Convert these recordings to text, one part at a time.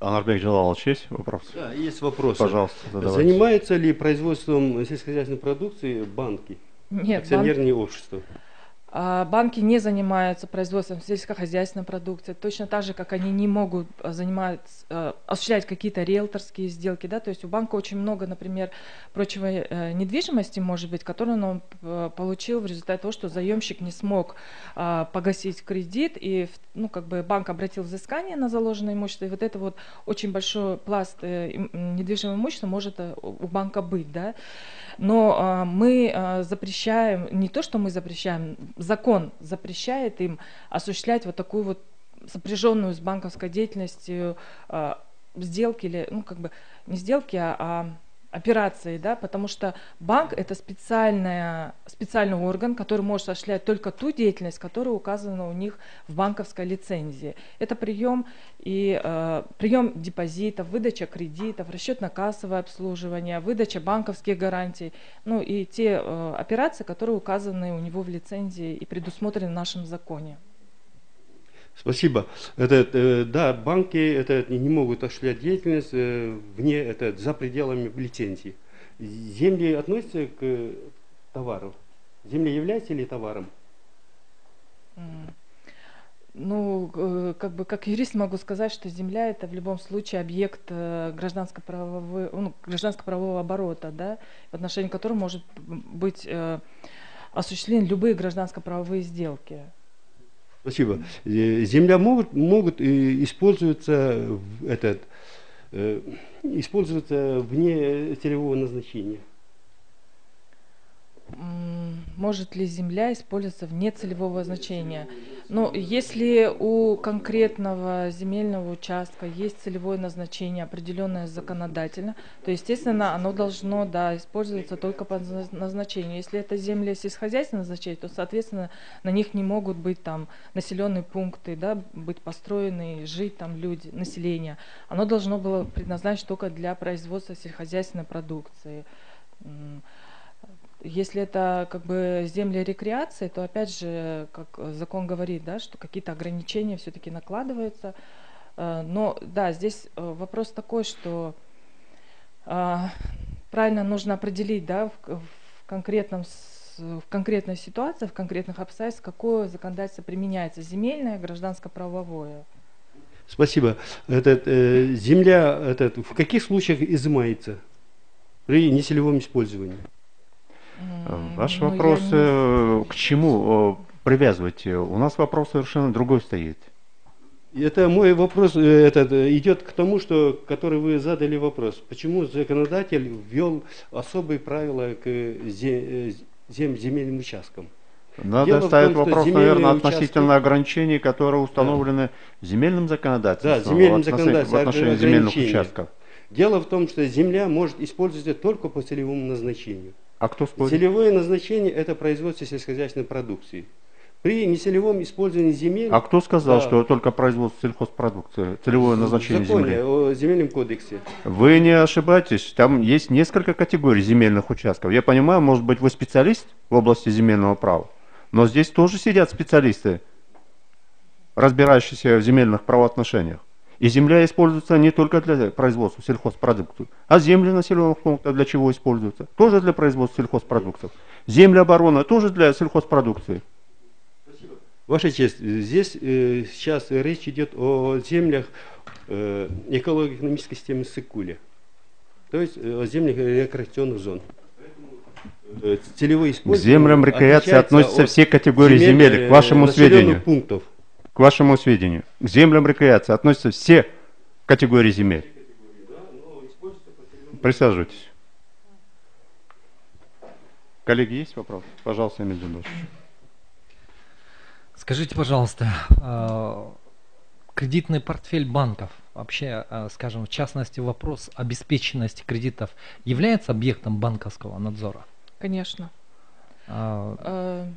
Анарбек Джалалович, есть вопрос? Да, есть вопрос. Пожалуйста, задавайте. Занимаются ли производством сельскохозяйственной продукции банки, Нет, акционерные общества? банки не занимаются производством сельскохозяйственной продукции, точно так же, как они не могут осуществлять какие-то риэлторские сделки, да, то есть у банка очень много, например, прочего недвижимости, может быть, которую он получил в результате того, что заемщик не смог погасить кредит, и, ну, как бы банк обратил взыскание на заложенное имущество, и вот это вот очень большой пласт недвижимого имущества может у банка быть, да. Но мы запрещаем, не то, что мы запрещаем, закон запрещает им осуществлять вот такую вот сопряженную с банковской деятельностью сделки, или, ну, как бы не сделки, а операции, да, потому что банк — это специальный орган, который может осуществлять только ту деятельность, которая указана у них в банковской лицензии. Это прием депозитов, выдача кредитов, расчетно-кассовое обслуживание, выдача банковских гарантий, ну и те операции, которые указаны у него в лицензии и предусмотрены в нашем законе. Спасибо. Да, банки не могут осуществлять деятельность вне, за пределами лицензии. Земли относятся к товару? Земля является ли товаром? Ну, как юрист могу сказать, что земля — это в любом случае объект гражданско-правового оборота, да, в отношении которого может быть осуществлены любые гражданско-правовые сделки. Спасибо. Земля могут использоваться вне целевого назначения. Может ли земля использоваться вне целевого значения? Но если у конкретного земельного участка есть целевое назначение, определенное законодательно, то, естественно, оно должно, да, использоваться только по назначению. Если это земли сельскохозяйственного назначения, то, соответственно, на них не могут быть там населенные пункты, да, быть построены, жить там люди, население. Оно должно было предназначено только для производства сельскохозяйственной продукции. Если это как бы земли рекреации, то опять же, как закон говорит, да, что какие-то ограничения все-таки накладываются. Но да, здесь вопрос такой, что правильно нужно определить, да, в конкретной ситуации, в конкретных обстоятельствах, какое законодательство применяется: земельное, гражданско-правовое. Спасибо. Земля в каких случаях изымается при неселевом использовании? Ваш вопрос к чему привязываете? У нас вопрос совершенно другой стоит. Это мой вопрос идет к тому, который вы задали вопрос. Почему законодатель ввел особые правила к земельным участкам? Надо ставить вопрос, наверное, относительно ограничений, которые установлены земельным законодательством, да, земельным законодательством, в отношении земельных участков. Дело в том, что земля может использоваться только по целевому назначению. А кто спорит? Целевое назначение — это производство сельскохозяйственной продукции. При неселевом использовании земель... А кто сказал, что только производство сельхозпродукции, целевое назначение земли? В законе о земельном кодексе. Вы не ошибаетесь, там есть несколько категорий земельных участков. Я понимаю, может быть, вы специалист в области земельного права, но здесь тоже сидят специалисты, разбирающиеся в земельных правоотношениях. И земля используется не только для производства сельхозпродукции, а земли населенных пунктов для чего используются? Тоже для производства сельхозпродуктов. Земли обороны тоже для сельхозпродукции. Ваша честь, здесь сейчас речь идет о землях эколого-экономической системы Сыкуля, то есть о землях рекреационных зон. Целевое использование. К землям рекреации относятся все категории земель, к вашему сведению. Пунктов. К вашему сведению, к землям рекреации относятся все категории земель. Присаживайтесь. Коллеги, есть вопрос? Пожалуйста, Эмиль Джамбашевич. Скажите, пожалуйста, кредитный портфель банков, вообще, скажем, в частности, вопрос обеспеченности кредитов является объектом банковского надзора? Конечно. Там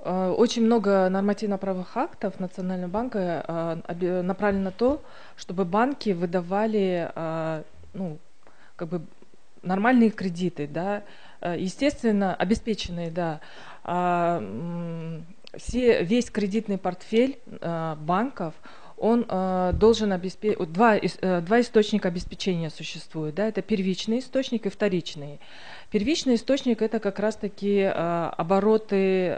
очень много нормативно-правовых актов Национального банка направлено на то, чтобы банки выдавали нормальные кредиты, да, естественно, обеспеченные, да. весь кредитный портфель банков, он должен обеспечить, два источника обеспечения существует, да, это первичный источник и вторичный. Первичный источник это как раз-таки обороты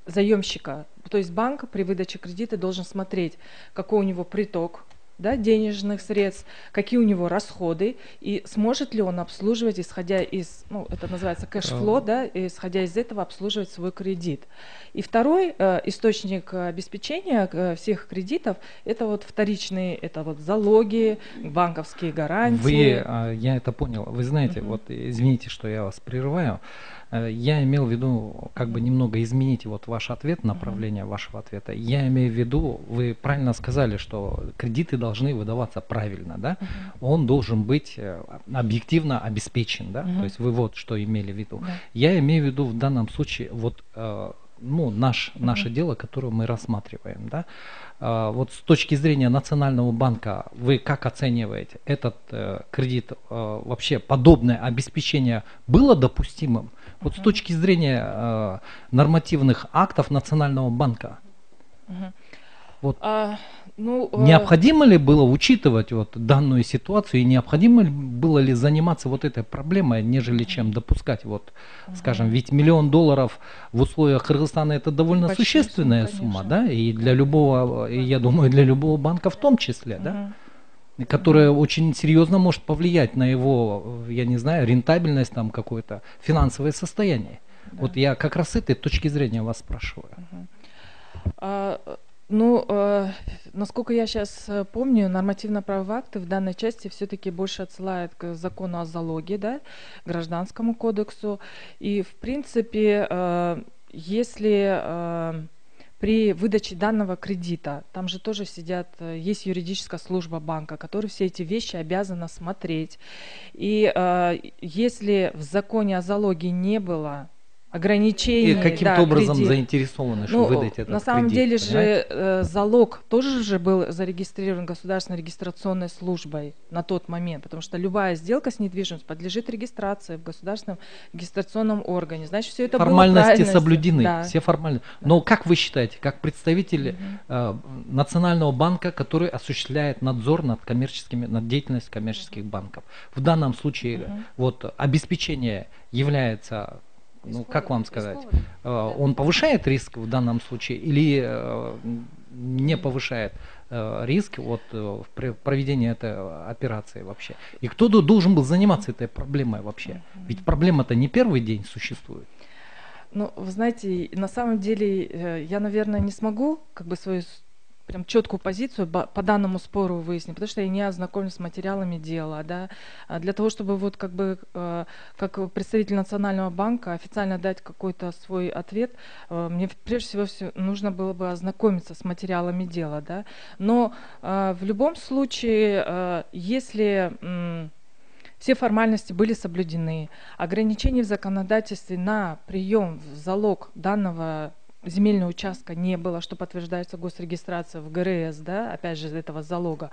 заемщика, то есть банк при выдаче кредита должен смотреть, какой у него приток, да, денежных средств, какие у него расходы, и сможет ли он обслуживать, исходя из, ну, это называется кэшфло, да, исходя из этого обслуживать свой кредит. И второй источник обеспечения всех кредитов, это вот вторичные, это вот залоги, банковские гарантии. Я это понял. Вы знаете, вот извините, что я вас прерываю. Я имел в виду, как бы немного изменить вот ваш ответ, направление вашего ответа. Я имею в виду, вы правильно сказали, что кредиты должны выдаваться правильно, да? Он должен быть объективно обеспечен, да? То есть вы вот что имели в виду. Я имею в виду в данном случае вот ну, наше дело, которое мы рассматриваем, да? Вот с точки зрения Национального банка, вы как оцениваете этот кредит, вообще подобное обеспечение было допустимым? Вот с точки зрения нормативных актов Национального банка, вот, необходимо ли было учитывать вот данную ситуацию и необходимо ли было ли заниматься вот этой проблемой, нежели чем допускать, вот, скажем, ведь $1 миллион в условиях Кыргызстана это довольно Большая существенная сумма, да, и для любого, и я думаю, для любого банка в том числе, да, которая очень серьезно может повлиять на его, я не знаю, рентабельность, там какое-то финансовое состояние. Да. Вот я как раз с этой точки зрения вас спрашиваю. Насколько я сейчас помню, нормативно-правовые акты в данной части все-таки больше отсылают к закону о залоге, да, Гражданскому кодексу. И, в принципе, если при выдаче данного кредита, там же тоже есть юридическая служба банка, которая все эти вещи обязана смотреть. И если в законе о залоге не было ограничений, и каким-то образом заинтересованы, что выдать этот на самом кредит, деле понимаете? же залог тоже же был зарегистрирован государственной регистрационной службой на тот момент, потому что любая сделка с недвижимостью подлежит регистрации в государственном регистрационном органе. Значит, все это формальности было соблюдены, да. все формальности. Но как вы считаете, как представитель Национального банка, который осуществляет надзор над деятельностью коммерческих банков, в данном случае вот обеспечение является, ну, как вам сказать, он повышает риск в данном случае или не повышает риск вот в проведении этой операции вообще? И кто должен был заниматься этой проблемой вообще? Ведь проблема-то не первый день существует. Ну, вы знаете, на самом деле я, наверное, не смогу как бы свою прям четкую позицию по данному спору выяснить, потому что я не ознакомлюсь с материалами дела, да. Для того, чтобы вот как бы как представитель Национального банка официально дать какой-то свой ответ, мне прежде всего нужно было бы ознакомиться с материалами дела, да. Но в любом случае, если все формальности были соблюдены, ограничений в законодательстве на прием в залог данного земельного участка не было, что подтверждается госрегистрация в ГРС, да, опять же, этого залога,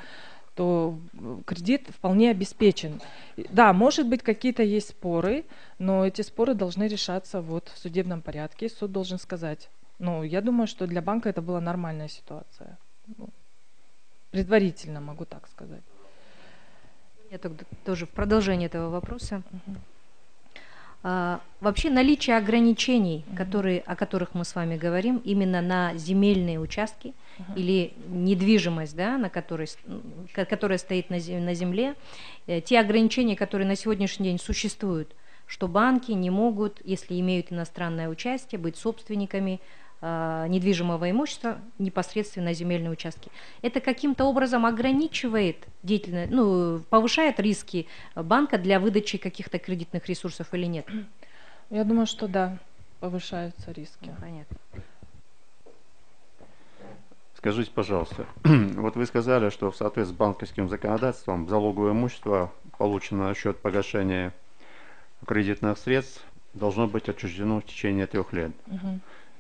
то кредит вполне обеспечен. Да, может быть, какие-то есть споры, но эти споры должны решаться вот в судебном порядке. Суд должен сказать. Ну, я думаю, что для банка это была нормальная ситуация. Ну, предварительно могу так сказать. Я тоже в продолжение этого вопроса. Вообще наличие ограничений, о которых мы с вами говорим, именно на земельные участки или недвижимость, да, которая стоит на земле, те ограничения, которые на сегодняшний день существуют, что банки не могут, если имеют иностранное участие, быть собственниками недвижимого имущества непосредственно на земельные участки. Это каким-то образом ограничивает деятельность, ну, повышает риски банка для выдачи каких-то кредитных ресурсов или нет? Я думаю, что да, повышаются риски. Понятно. Скажите, пожалуйста, вот вы сказали, что в соответствии с банковским законодательством залоговое имущество, полученное на счет погашения кредитных средств, должно быть отчуждено в течение 3 лет.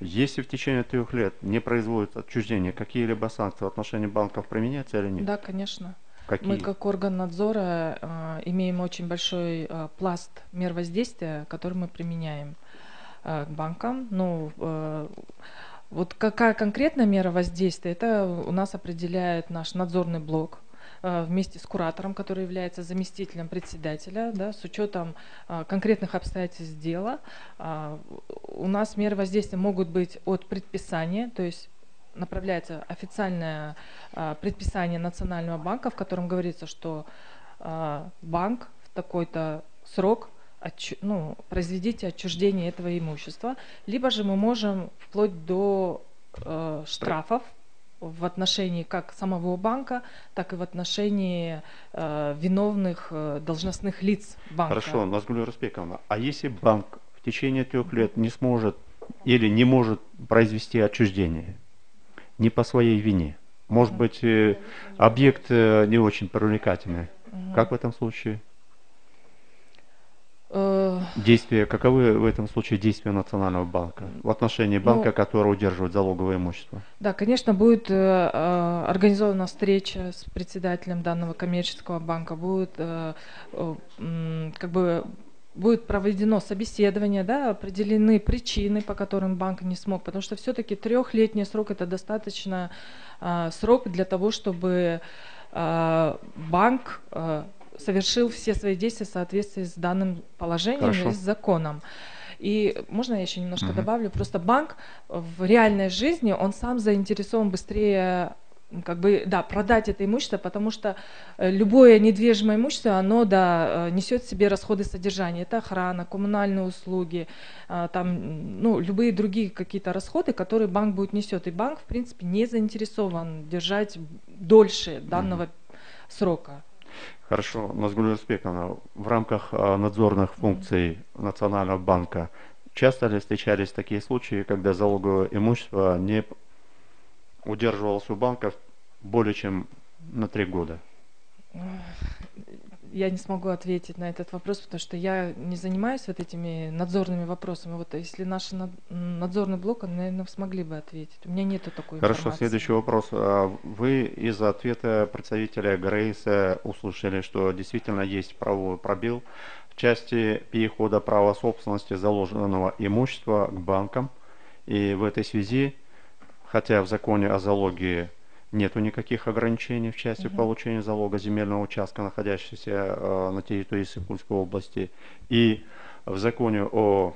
Если в течение 3 лет не производится отчуждение, какие-либо санкции в отношении банков применяются или нет? Да, конечно. Какие? Мы как орган надзора имеем очень большой пласт мер воздействия, который мы применяем к банкам. Ну, Вот какая конкретная мера воздействия, это у нас определяет наш надзорный блок вместе с куратором, который является заместителем председателя, да, с учетом конкретных обстоятельств дела. У нас меры воздействия могут быть от предписания, то есть направляется официальное предписание Национального банка, в котором говорится, что банк в такой-то срок произведите отчуждение этого имущества, либо же мы можем вплоть до штрафов в отношении как самого банка, так и в отношении виновных должностных лиц банка. Хорошо, Назгуль Распековна, а если банк в течение 3 лет не сможет или не может произвести отчуждение, не по своей вине, может быть, объект не очень привлекательный, как в этом случае? Действия, каковы в этом случае действия Национального банка в отношении банка, который удерживает залоговое имущество? Да, конечно, будет организована встреча с председателем данного коммерческого банка, будет будет проведено собеседование, да, определены причины, по которым банк не смог, потому что все-таки 3-летний срок это достаточно срок для того, чтобы банк совершил все свои действия в соответствии с данным положением и с законом. И можно я еще немножко добавлю? Просто банк в реальной жизни, он сам заинтересован быстрее продать это имущество, потому что любое недвижимое имущество, оно несет в себе расходы содержания. Это охрана, коммунальные услуги, любые другие какие-то расходы, которые банк будет несет. И банк, в принципе, не заинтересован держать дольше данного срока. Хорошо, Назгуль Распековна, в рамках надзорных функций Национального банка часто ли встречались такие случаи, когда залоговое имущество не удерживалось у банков более чем на 3 года? Я не смогу ответить на этот вопрос, потому что я не занимаюсь вот этими надзорными вопросами. Вот если наш надзорный блок, наверное, смогли бы ответить. У меня нету такой информации. Хорошо, следующий вопрос. Вы из ответа представителя ГРЭИСа услышали, что действительно есть правовой пробел в части перехода права собственности заложенного имущества к банкам. И в этой связи, хотя в законе о залоге нету никаких ограничений в части получения залога земельного участка, находящегося на территории Иссык-Кульской области, и в законе о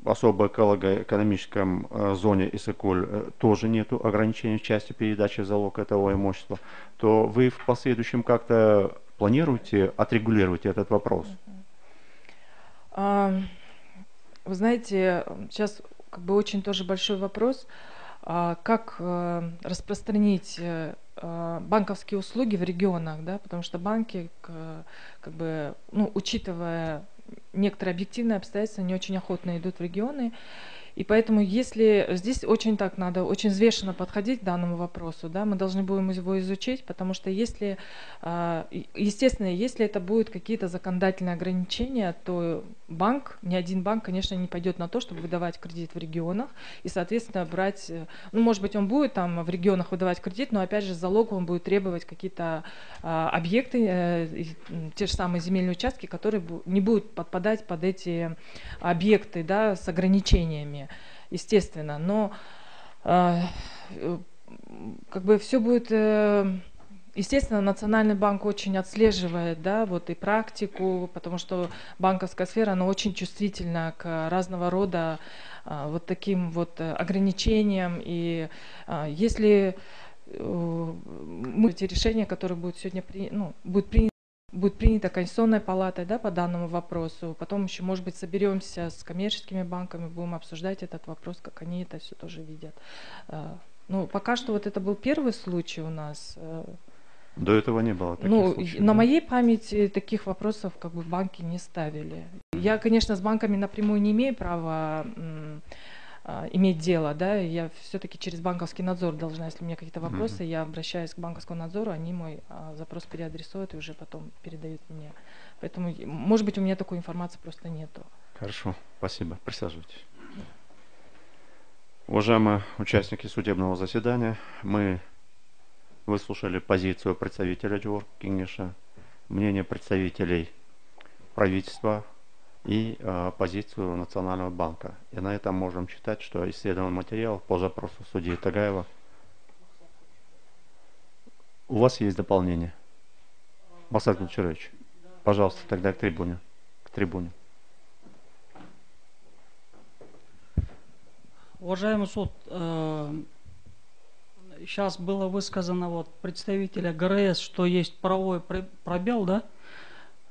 особой экономическом зоне Иссык-Куль тоже нету ограничений в части передачи в залог этого имущества, то вы в последующем как-то планируете отрегулировать этот вопрос? Вы знаете, сейчас очень тоже большой вопрос, как распространить банковские услуги в регионах, да, потому что банки, учитывая некоторые объективные обстоятельства, не очень охотно идут в регионы. И поэтому, если здесь надо очень взвешенно подходить к данному вопросу, да, мы должны будем его изучить, потому что если, естественно, если это будут какие-то законодательные ограничения, то ни один банк, конечно, не пойдет на то, чтобы выдавать кредит в регионах и, соответственно, брать, может быть, он будет там в регионах выдавать кредит, но, опять же, залог он будет требовать какие-то объекты, те же самые земельные участки, которые не будут подпадать под эти объекты, да, с ограничениями. Естественно, но все будет, естественно, Национальный банк очень отслеживает, да, вот и практику, потому что банковская сфера, она очень чувствительна к разного рода вот таким вот ограничениям, и если эти решения, которые будут сегодня будет принято Конституционной палатой, да, по данному вопросу. Потом еще, может быть, соберемся с коммерческими банками, будем обсуждать этот вопрос, как они это все тоже видят. Пока что вот это был первый случай у нас. До этого не было таких случаев? На моей памяти таких вопросов банки не ставили. Я, конечно, с банками напрямую не имею права иметь дело, да, я все-таки через банковский надзор должна, если у меня какие-то вопросы, я обращаюсь к банковскому надзору, они мой запрос переадресуют и уже потом передают мне. Поэтому, может быть, у меня такой информации просто нету. Хорошо, спасибо. Присаживайтесь. Уважаемые участники судебного заседания, мы выслушали позицию представителя Джордж Кингиша, мнение представителей правительства, и позицию Национального банка. И на этом можем считать, что исследован материал по запросу судьи Тагаева. У вас есть дополнение? Максат Гульчарович, пожалуйста, тогда к трибуне. К трибуне. Уважаемый суд, сейчас было высказано вот представителя ГРС, что есть правовой пробел, да?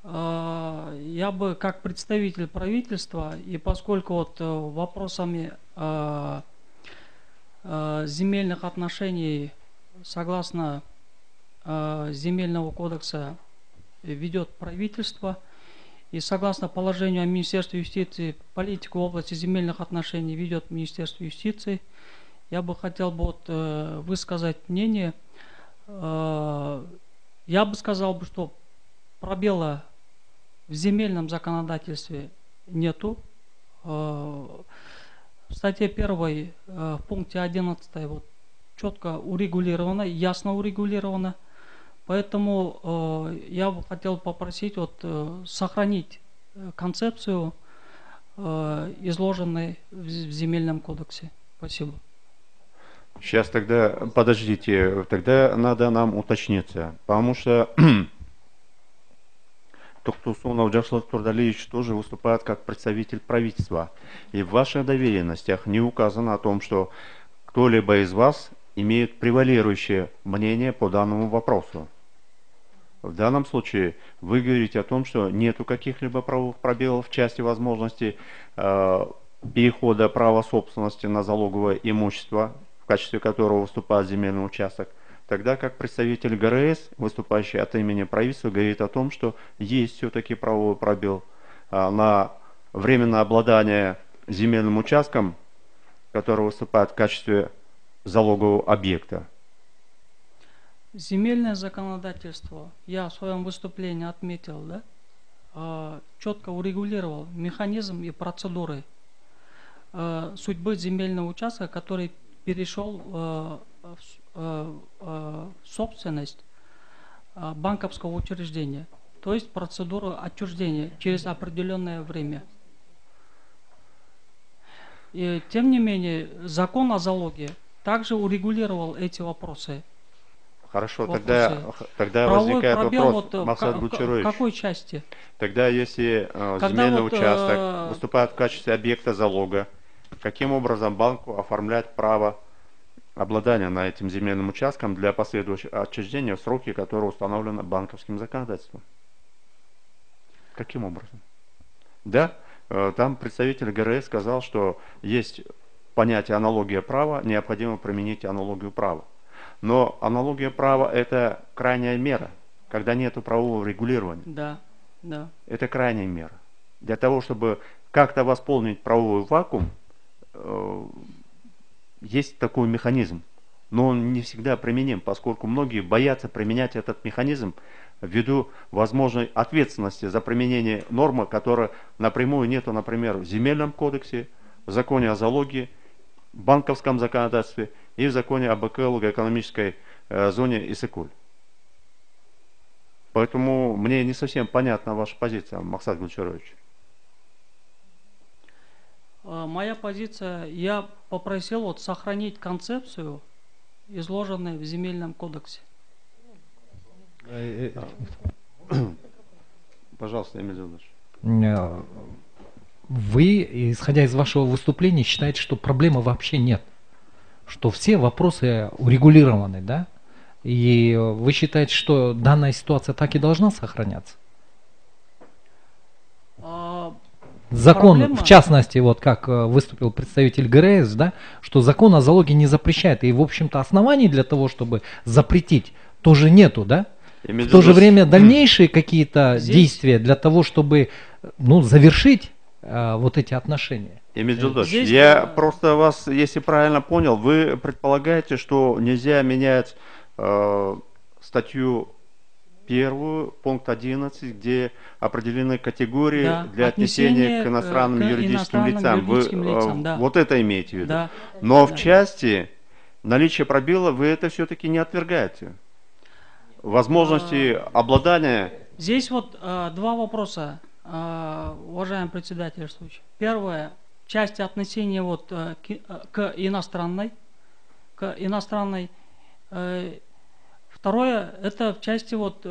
Я бы как представитель правительства, и поскольку вот вопросами земельных отношений согласно Земельного кодекса ведет правительство, и согласно положению о Министерстве юстиции политику в области земельных отношений ведет Министерство юстиции, я бы хотел вот высказать мнение. Я бы сказал, что пробела в земельном законодательстве нету. В статье 1 в пункте 11 вот четко урегулировано, ясно урегулировано. Поэтому я бы хотел попросить вот сохранить концепцию, изложенной в Земельном кодексе. Спасибо. Сейчас тогда, подождите, тогда надо нам уточниться, потому что Токтусунов Джашлык Турдалевич тоже выступает как представитель правительства. И в ваших доверенностях не указано о том, что кто-либо из вас имеет превалирующее мнение по данному вопросу. В данном случае вы говорите о том, что нету каких-либо правовых пробелов в части возможности перехода права собственности на залоговое имущество, в качестве которого выступает земельный участок, тогда как представитель ГРС, выступающий от имени правительства, говорит о том, что есть все-таки правовой пробел на временное обладание земельным участком, который выступает в качестве залогового объекта. Земельное законодательство, я в своем выступлении отметил, да, четко урегулировал механизм и процедуры судьбы земельного участка, который перешел в собственность банковского учреждения, то есть процедуру отчуждения через определенное время. И, тем не менее, закон о залоге также урегулировал эти вопросы. Хорошо, тогда возникает вопрос, Максат Гульчарович. В какой части? Тогда если земельный участок выступает в качестве объекта залога, каким образом банку оформлять право обладания на этим земельным участком для последующего отчуждения в сроки, которые установлены банковским законодательством? Каким образом? Да, там представитель ГРС сказал, что есть понятие аналогия права, необходимо применить аналогию права. Но аналогия права – это крайняя мера, когда нет правового регулирования. Да, да. Это крайняя мера. Для того, чтобы как-то восполнить правовой вакуум, есть такой механизм. Но он не всегда применим, поскольку многие боятся применять этот механизм ввиду возможной ответственности за применение нормы, которая напрямую нету, например, в Земельном кодексе, в законе о залоге, в банковском законодательстве и в законе об экономической зоне ИСЭКУЛЬ. Поэтому мне не совсем понятна ваша позиция, Максат Гульчарович. Моя позиция, я попросил вот сохранить концепцию, изложенную в Земельном кодексе. Пожалуйста, Эмиль Зюдович. Вы, исходя из вашего выступления, считаете, что проблемы вообще нет, что все вопросы урегулированы, да? И вы считаете, что данная ситуация так и должна сохраняться? Закон, проблема... в частности, вот как выступил представитель ГРС, да, что закон о залоге не запрещает, и, в общем-то, оснований для того, чтобы запретить, тоже нету, да? В то же время дальнейшие какие-то действия для того, чтобы, ну, завершить вот эти отношения. Эмиль Джудович, я просто вас, если правильно понял, вы предполагаете, что нельзя менять статью 1, пункт 11, где определены категории для отнесения к иностранным юридическим лицам. Вы вот это имеете в виду. Да. Но в части наличия пробела вы это все-таки не отвергаете. Возможности обладания... Здесь вот два вопроса. уважаемый председатель, первое, в части отнесения вот к иностранной. Второе, это в части вот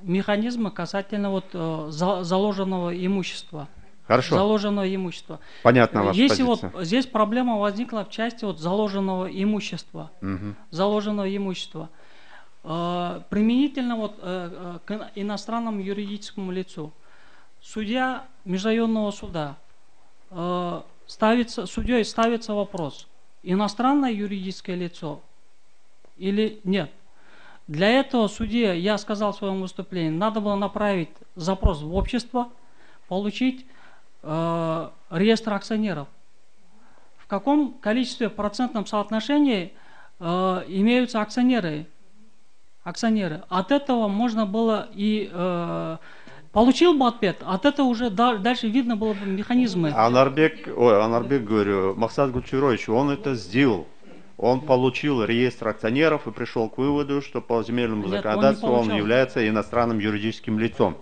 механизма касательно вот заложенного имущества. Хорошо. Заложенного имущества. Понятно ваша Если позиция. вот здесь проблема возникла в части вот заложенного имущества. Заложенного имущества. Применительно вот к иностранному юридическому лицу. Судья межрайонного суда судьей ставится вопрос: иностранное юридическое лицо или нет. Для этого судье, я сказал в своем выступлении, надо было направить запрос в общество, получить реестр акционеров. В каком количестве, процентном соотношении имеются акционеры. От этого можно было и получил бы ответ, от этого уже дальше видно было бы механизмы. Анарбек, говорю, Махсат Гульчурович, он это сделал. Он получил реестр акционеров и пришел к выводу, что по земельному законодательству он является иностранным юридическим лицом.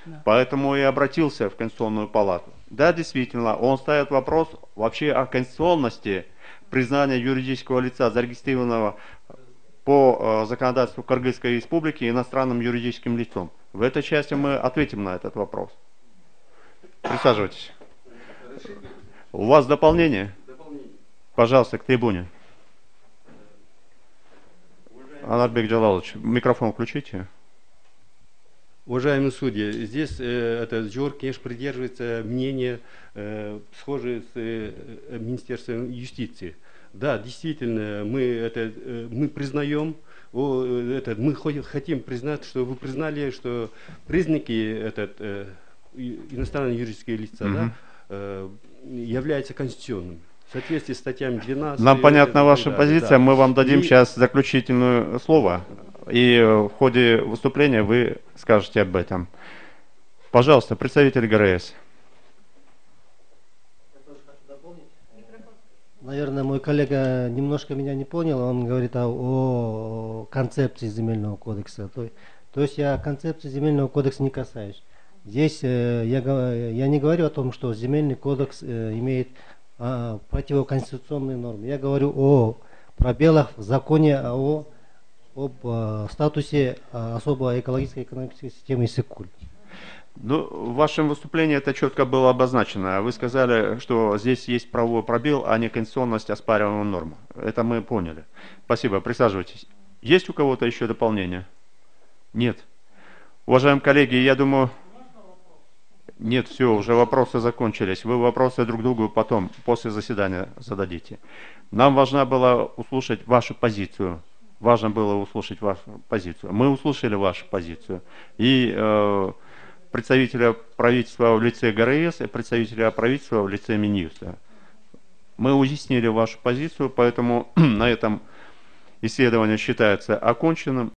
Да. Поэтому и обратился в Конституционную палату. Да, действительно, он ставит вопрос вообще о конституционности признания юридического лица, зарегистрированного по законодательству Кыргызской республики, иностранным юридическим лицом. В этой части мы ответим на этот вопрос. Присаживайтесь. У вас дополнение? Пожалуйста, к трибуне. Анарбек Джалалович, микрофон включите. Уважаемые судьи, здесь Джор, конечно, придерживается мнения, схожие с Министерством юстиции. Да, действительно, мы признаем, мы хотим признать, что вы признали, что признаки иностранного юридического лица являются конституционными. В соответствии с статьями 12... Нам понятна ваша позиция, мы вам дадим сейчас заключительное слово, и в ходе выступления вы скажете об этом. Пожалуйста, представитель ГРС. Наверное, мой коллега немножко меня не понял, он говорит о концепции земельного кодекса. То есть я концепции земельного кодекса не касаюсь. Здесь я не говорю о том, что земельный кодекс имеет противоконституционные нормы. Я говорю о пробелах в законе об статусе особо экологической экономической системы Иссык-Куль. Ну, в вашем выступлении это четко было обозначено. Вы сказали, что здесь есть правовой пробел, а не конституционность оспариваемой нормы. Это мы поняли. Спасибо, присаживайтесь. Есть у кого-то еще дополнение? Нет. Уважаемые коллеги, я думаю... Нет, все, уже вопросы закончились. Вы вопросы друг другу потом, после заседания зададите. Нам важно было услышать вашу позицию. Важно было услышать вашу позицию. Мы услышали вашу позицию. И представителя правительства в лице ГРС и представителя правительства в лице Минюста. Мы уяснили вашу позицию, поэтому на этом исследование считается оконченным.